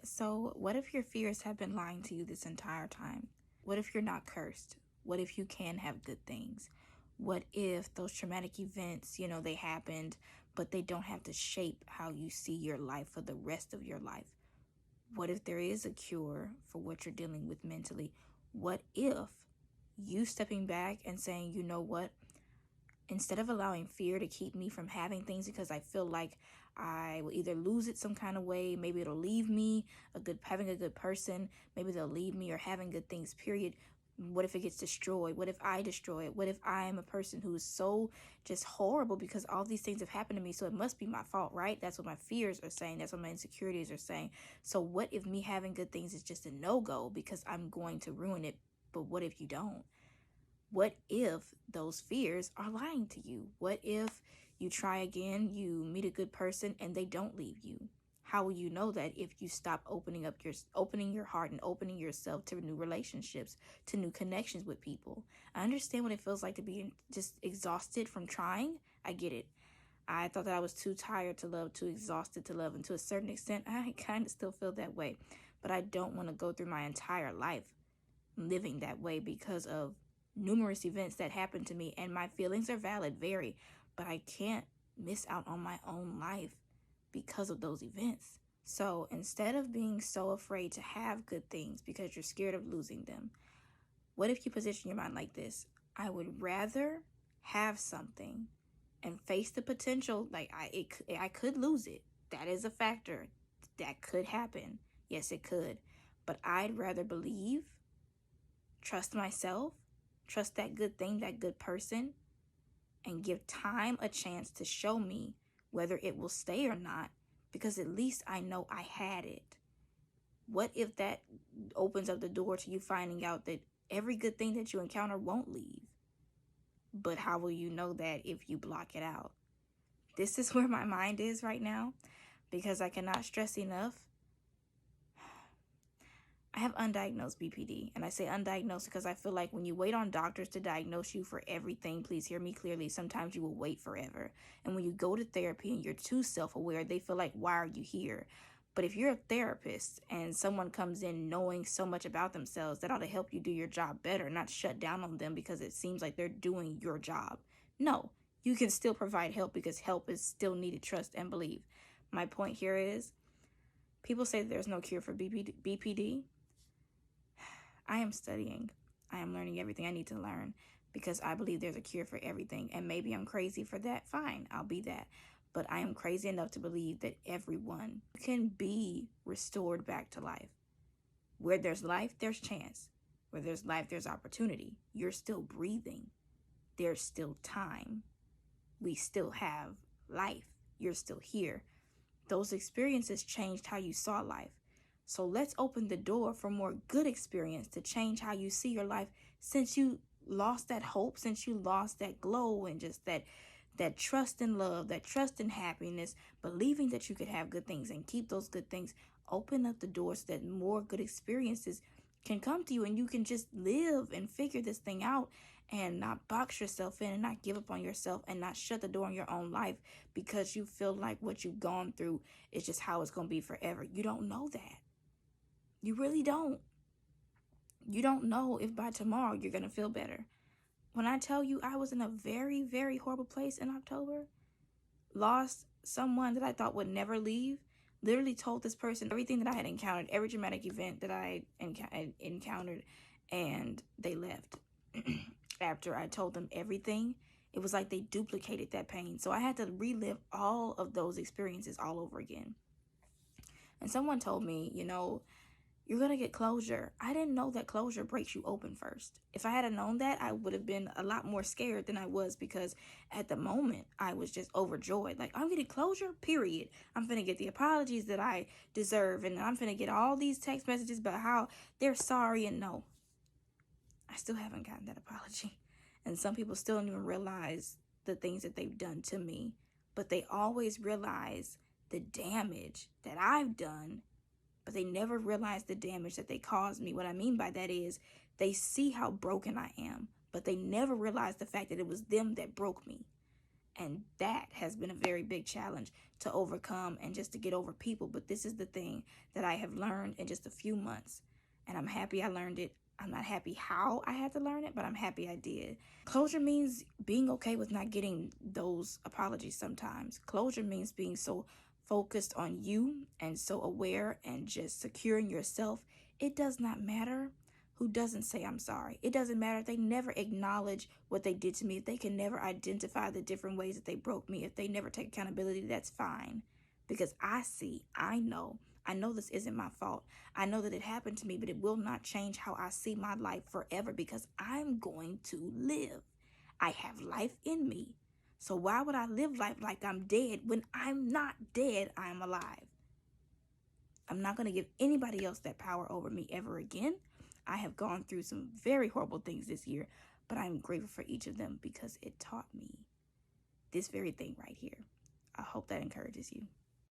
So, what if your fears have been lying to you this entire time? What if you're not cursed? What if you can have good things? What if those traumatic events, they happened, but they don't have to shape how you see your life for the rest of your life? What if there is a cure for what you're dealing with mentally? What if you stepping back and saying, you know what? Instead of allowing fear to keep me from having things because I feel like I will either lose it some kind of way, maybe it'll leave me having a good person, maybe they'll leave me, or having good things, period. What if it gets destroyed? What if I destroy it? What if I am a person who is so just horrible because all these things have happened to me, so it must be my fault, right? That's what my fears are saying. That's what my insecurities are saying. So what if me having good things is just a no-go because I'm going to ruin it? But what if you don't? What if those fears are lying to you? What if you try again, you meet a good person, and they don't leave you? How will you know that if you stop opening your heart and opening yourself to new relationships, to new connections with people? I understand what it feels like to be just exhausted from trying. I get it. I thought that I was too tired to love, too exhausted to love, and to a certain extent, I kind of still feel that way. But I don't want to go through my entire life living that way because of numerous events that happened to me, and my feelings are valid, very, but I can't miss out on my own life because of those events. So instead of being so afraid to have good things because you're scared of losing them, what if you position your mind like this? I would rather have something and face the potential, like I could lose it. That is a factor. That could happen. Yes, it could. But I'd rather believe, trust myself, trust that good thing, that good person, and give time a chance to show me whether it will stay or not, because at least I know I had it. What if that opens up the door to you finding out that every good thing that you encounter won't leave? But how will you know that if you block it out? This is where my mind is right now, because I cannot stress enough. I have undiagnosed BPD, and I say undiagnosed because I feel like when you wait on doctors to diagnose you for everything, please hear me clearly, sometimes you will wait forever. And when you go to therapy and you're too self-aware, they feel like, why are you here? But if you're a therapist and someone comes in knowing so much about themselves, that ought to help you do your job better, not shut down on them because it seems like they're doing your job. No, you can still provide help because help is still needed, trust and believe. My point here is, people say there's no cure for BPD. I am studying. I am learning everything I need to learn because I believe there's a cure for everything. And maybe I'm crazy for that. Fine, I'll be that. But I am crazy enough to believe that everyone can be restored back to life. Where there's life, there's chance. Where there's life, there's opportunity. You're still breathing. There's still time. We still have life. You're still here. Those experiences changed how you saw life. So let's open the door for more good experience to change how you see your life, since you lost that hope, since you lost that glow and just that trust in love, that trust in happiness, believing that you could have good things and keep those good things. Open up the doors so that more good experiences can come to you and you can just live and figure this thing out and not box yourself in and not give up on yourself and not shut the door on your own life because you feel like what you've gone through is just how it's going to be forever. You don't know that. You really don't. You don't know if by tomorrow you're going to feel better. When I tell you I was in a very, very horrible place in October, lost someone that I thought would never leave, literally told this person everything that I had encountered, every dramatic event that I encountered, and they left. After I told them everything, it was like they duplicated that pain. So I had to relive all of those experiences all over again. And someone told me, you're going to get closure. I didn't know that closure breaks you open first. If I had known that, I would have been a lot more scared than I was, because at the moment I was just overjoyed. Like, I'm getting closure, period. I'm going to get the apologies that I deserve. And I'm going to get all these text messages about how they're sorry. And no, I still haven't gotten that apology. And some people still don't even realize the things that they've done to me. But they always realize the damage that I've done, but they never realize the damage that they caused me. What I mean by that is they see how broken I am, but they never realize the fact that it was them that broke me. And that has been a very big challenge to overcome and just to get over people. But this is the thing that I have learned in just a few months. And I'm happy I learned it. I'm not happy how I had to learn it, but I'm happy I did. Closure means being okay with not getting those apologies sometimes. Closure means being so focused on you and so aware and just securing yourself. It does not matter who doesn't say I'm sorry. It doesn't matter if they never acknowledge what they did to me, if they can never identify the different ways that they broke me, if they never take accountability, that's fine. Because I know this isn't my fault. I know that it happened to me, but it will not change how I see my life forever because I'm going to live. I have life in me. So why would I live life like I'm dead when I'm not dead? I'm alive. I'm not going to give anybody else that power over me ever again. I have gone through some very horrible things this year, but I'm grateful for each of them because it taught me this very thing right here. I hope that encourages you.